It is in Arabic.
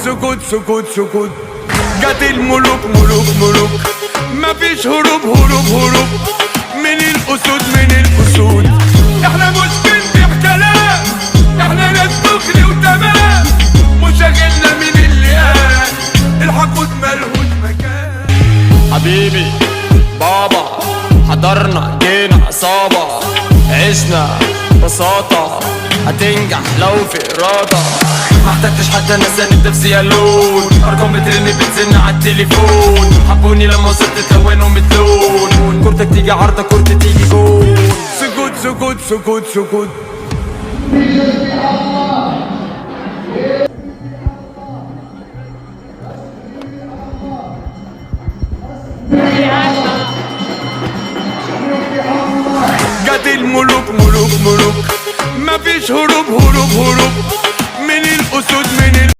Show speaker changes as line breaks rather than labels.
سكوت سكوت سكوت. جت الملوك ملوك ملوك، مفيش هروب هروب هروب من الأسود من الأسود. احنا مش بنبيع كلام، احنا ناس دغري وتمام، مشاغلنا من اللي قال الحقود ملهوش مكان.
حبيبي بابا حضرنا جينا عصابة، عشنا بساطة هتنجح لو في إرادة. محتاجتش حتى ناس نفسي يالون، أرقام بترن بتزن عالتليفون. حبوني لما وصلت تلونهم متلون، كورتك تيجي عرضة كورتي تيجي جول.
سكوت سكوت سكوت سكوت. جت الملوك ملوك ملوك، مفيش هروب هروب هروب من الأسود من